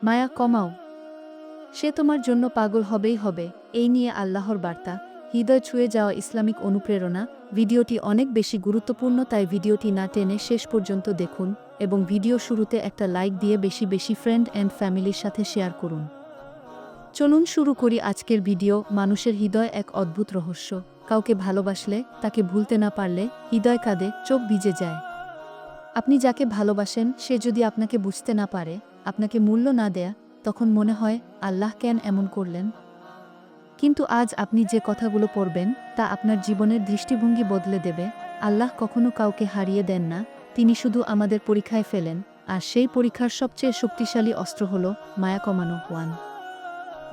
মায়া কমাও, সে তোমার জন্য পাগল হবেই হবে। এই নিয়ে আল্লাহর বার্তা, হৃদয় ছুঁয়ে যাওয়া ইসলামিক অনুপ্রেরণা। ভিডিওটি অনেক বেশি গুরুত্বপূর্ণ, তাই ভিডিওটি না টেনে শেষ পর্যন্ত দেখুন এবং ভিডিও শুরুতে একটা লাইক দিয়ে বেশি বেশি ফ্রেন্ড অ্যান্ড ফ্যামিলির সাথে শেয়ার করুন। চলুন শুরু করি আজকের ভিডিও। মানুষের হৃদয় এক অদ্ভুত রহস্য। কাউকে ভালোবাসলে, তাকে ভুলতে না পারলে হৃদয় কাঁদে, চোখ ভিজে যায়। আপনি যাকে ভালোবাসেন সে যদি আপনাকে বুঝতে না পারে, আপনাকে মূল্য না দেয়া, তখন মনে হয় আল্লাহ কেন এমন করলেন। কিন্তু আজ আপনি যে কথাগুলো পড়বেন তা আপনার জীবনের দৃষ্টিভঙ্গি বদলে দেবে। আল্লাহ কখনো কাউকে হারিয়ে দেন না, তিনি শুধু আমাদের পরীক্ষায় ফেলেন। আর সেই পরীক্ষার সবচেয়ে শক্তিশালী অস্ত্র হল মায়া কমানো।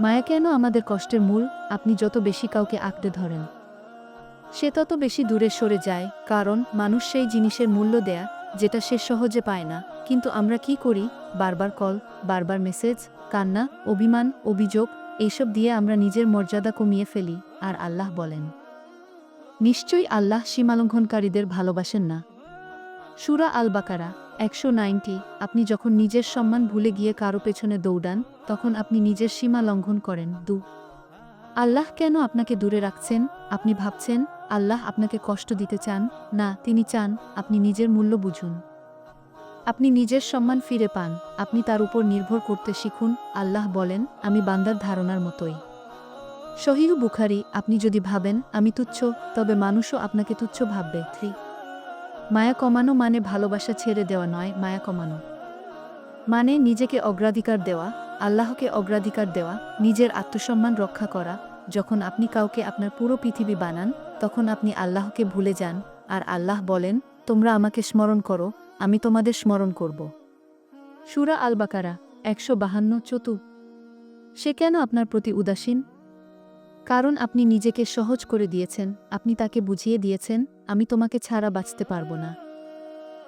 মায়া কেন আমাদের কষ্টের মূল? আপনি যত বেশি কাউকে আঁকড়ে ধরেন, সে তত বেশি দূরে সরে যায়, কারণ মানুষ সেই জিনিসের মূল্য দেয়া যেটা সে সহজে পায় না। কিন্তু আমরা কি করি? বারবার কল, বারবার মেসেজ, কান্না, অভিমান, অভিযোগ, এইসব দিয়ে আমরা নিজের মর্যাদা কমিয়ে ফেলি। আর আল্লাহ বলেন, নিশ্চয়ই আল্লাহ সীমালঙ্ঘনকারীদের ভালোবাসেন না। সূরা আল বাকারা 190। আপনি যখন নিজের সম্মান ভুলে গিয়ে কারো পেছনে দৌড়ান, তখন আপনি নিজের সীমা লঙ্ঘন করেন। আল্লাহ কেন আপনাকে দূরে রাখছেন? আপনি ভাবছেন আল্লাহ আপনাকে কষ্ট দিতে চান? না, তিনি চান আপনি নিজের মূল্য বুঝুন, আপনি নিজের সম্মান ফিরে পান, আপনি তার উপর নির্ভর করতে শিখুন। আল্লাহ বলেন, আমি বান্দার ধারণার মতোই। সহিহ বুখারী। আপনি যদি ভাবেন আমি তুচ্ছ, তবে মানুষও আপনাকে তুচ্ছ ভাববে। মায়া কমানো মানে ভালোবাসা ছেড়ে দেওয়া নয়, মায়া কমানো মানে নিজেকে অগ্রাধিকার দেওয়া, আল্লাহকে অগ্রাধিকার দেওয়া, নিজের আত্মসম্মান রক্ষা করা। যখন আপনি কাউকে আপনার পুরো পৃথিবী বানান, তখন আপনি আল্লাহকে ভুলে যান। আর আল্লাহ বলেন, তোমরা আমাকে স্মরণ করো, আমি তোমাদের স্মরণ করব। সূরা আল বাকারা 152। সে কেন আপনার প্রতি উদাসীন? কারণ আপনি নিজেকে সহজ করে দিয়েছেন। আপনি তাকে বুঝিয়ে দিয়েছেন, আমি তোমাকে ছাড়া বাঁচতে পারবো না।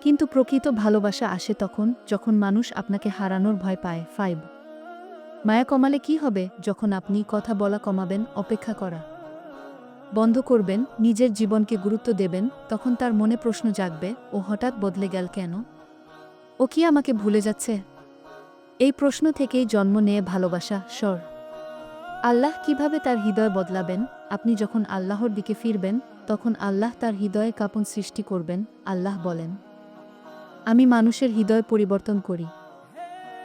কিন্তু প্রকৃত ভালোবাসা আসে তখন যখন মানুষ আপনাকে হারানোর ভয় পায়। মায়া কমালে কি হবে? যখন আপনি কথা বলা কমাবেন, অপেক্ষা করা বন্ধ করবেন, নিজের জীবনকে গুরুত্ব দেবেন, তখন তার মনে প্রশ্ন জাগবে, ও হঠাৎ বদলে গেল কেন? ও কি আমাকে ভুলে যাচ্ছে? এই প্রশ্ন থেকেই জন্ম নেয় ভালোবাসা। আল্লাহ কিভাবে তার হৃদয় বদলাবেন? আপনি যখন আল্লাহর দিকে ফিরবেন, তখন আল্লাহ তার হৃদয়ে কাঁপন সৃষ্টি করবেন। আল্লাহ বলেন, আমি মানুষের হৃদয় পরিবর্তন করি।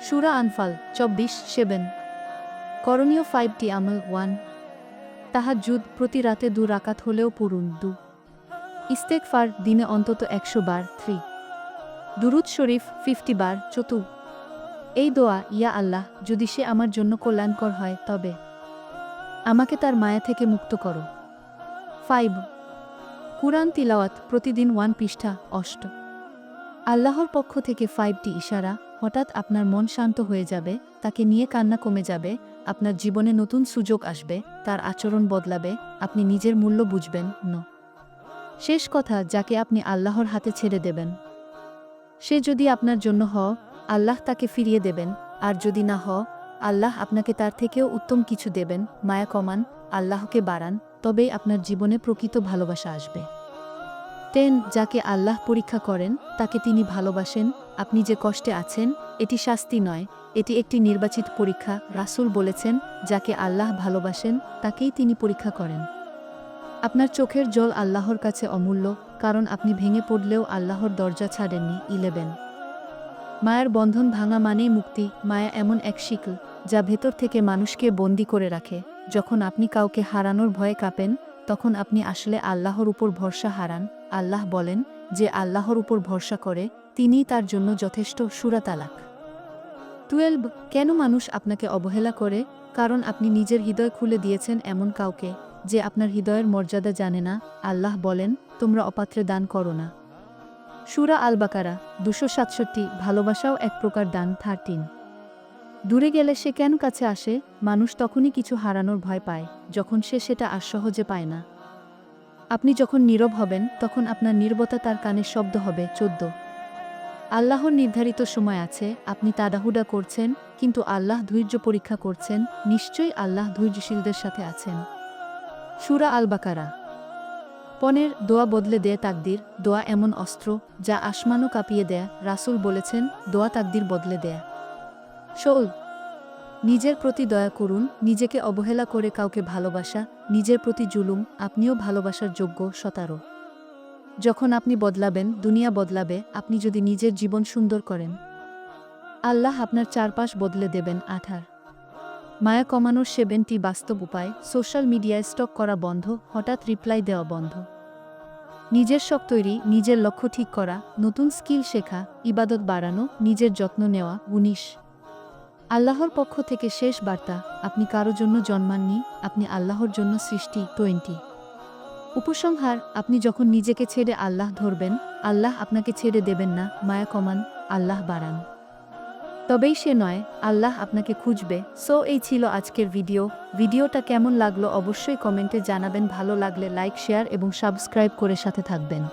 সূরা আনফাল 24:7। করণীয় 5টি আমল। 1. তাহাজ্জুদ, প্রতি রাতে 2 রাকাত হলেও পড়ুন। 2. ইস্তেগফার, দিনে অন্তত 100 বার। 3. দুরূদ শরীফ 50 বার। 4. এই দোয়া, ইয়া আল্লাহ, যদি সে আমার জন্য কল্যাণকর হয় তবে আমাকে তার মায়া থেকে মুক্ত করো। 5. কুরআন তিলাওয়াত, প্রতিদিন 1 পৃষ্ঠা। আল্লাহর পক্ষ থেকে 5টি ইশারা। হঠাৎ আপনার মন শান্ত হয়ে যাবে, তাকে নিয়ে কান্না কমে যাবে, আপনার জীবনে নতুন সুযোগ আসবে, তার আচরণ বদলাবে, আপনি নিজের মূল্য বুঝবেন। শেষ কথা, যাকে আপনি আল্লাহর হাতে ছেড়ে দেবেন, সে যদি আপনার জন্য আল্লাহ তাকে ফিরিয়ে দেবেন, আর যদি না আল্লাহ আপনাকে তার থেকেও উত্তম কিছু দেবেন। মায়া কমান, আল্লাহকে বাড়ান, তবেই আপনার জীবনে প্রকৃত ভালোবাসা আসবে। 10. যাকে আল্লাহ পরীক্ষা করেন তাকে তিনি ভালোবাসেন। আপনি যে কষ্টে আছেন, এটি শাস্তি নয়, এটি একটি নির্বাচিত পরীক্ষা। রাসূল বলেছেন, যাকে আল্লাহ ভালোবাসেন তাকেই তিনি পরীক্ষা করেন। আপনার চোখের জল আল্লাহর কাছে অমূল্য, কারণ আপনি ভেঙে পড়লেও আল্লাহর দরজা ছাড়েননি। 11. মায়ার বন্ধন ভাঙা মানেই মুক্তি। মায়া এমন এক শিকল যা ভেতর থেকে মানুষকে বন্দী করে রাখে। যখন আপনি কাউকে হারানোর ভয়ে কাঁপেন, তখন আপনি আসলে আল্লাহর উপর ভরসা হারান। আল্লাহ বলেন, যে আল্লাহর উপর ভরসা করে তিনিই তার জন্য যথেষ্ট। সূরা তালাক 12। কেন মানুষ আপনাকে অবহেলা করে? কারণ আপনি নিজের হৃদয় খুলে দিয়েছেন এমন কাউকে যে আপনার হৃদয়ের মর্যাদা জানে না। আল্লাহ বলেন, তোমরা অপাত্রে দান করো না। সূরা আল বাকারা 267। ভালোবাসাও এক প্রকার দান। 13। দূরে গেলে সে কেন কাছে আসে? মানুষ তখনই কিছু হারানোর ভয় পায় যখন সে সেটা আর সহজে পায় না। আপনি যখন নীরব হবেন, তখন আপনার নীরবতা তার কানে শব্দ হবে। 14। আল্লাহর নির্ধারিত সময় আছে, আপনি তাড়াহুড়া করছেন, কিন্তু আল্লাহ ধৈর্য পরীক্ষা করছেন। নিশ্চয়ই আল্লাহ ধৈর্যশীলদের সাথে আছেন। সূরা আল বাকারা 15। দোয়া বদলে দেয় তাকদির। দোয়া এমন অস্ত্র যা আসমানও কাঁপিয়ে দেয়। রাসূল বলেছেন, দোয়া তাকদির বদলে দেয়। 16। নিজের প্রতি দয়া করুন, নিজেকে অবহেলা করে কাউকে ভালোবাসা, নিজের প্রতি জুলুম, আপনিও ভালোবাসার যোগ্য 17 যখন আপনি বদলাবেন, দুনিয়া বদলাবে, আপনি যদি নিজের জীবন সুন্দর করেন। আল্লাহ আপনার চারপাশ বদলে দেবেন। 18 মায়া কমানোর 7টি বাস্তব উপায়। সোশ্যাল মিডিয়ায় স্টক করা বন্ধ, হঠাৎ রিপ্লাই দেওয়া বন্ধ। নিজের শখ তৈরি, নিজের লক্ষ্য ঠিক করা, নতুন স্কিল শেখা, ইবাদত বাড়ানো, নিজের যত্ন নেওয়া। 19 আল্লাহর পক্ষ থেকে শেষ বার্তা, আপনি কারো জন্য জন্মাননি, আপনি আল্লাহর জন্য সৃষ্টি। 20 উপসংহার, আপনি যখন নিজেকে ছেড়ে আল্লাহ ধরবেন, আল্লাহ আপনাকে ছেড়ে দেবেন না। মায়া কমান, আল্লাহ বাড়ান, তবেই সে নয়, আল্লাহ আপনাকে খুঁজবে। এই ছিল আজকের ভিডিওটা কেমন লাগলো অবশ্যই কমেন্টে জানাবেন। ভালো লাগলে লাইক, শেয়ার এবং সাবস্ক্রাইব করে সাথে থাকবেন।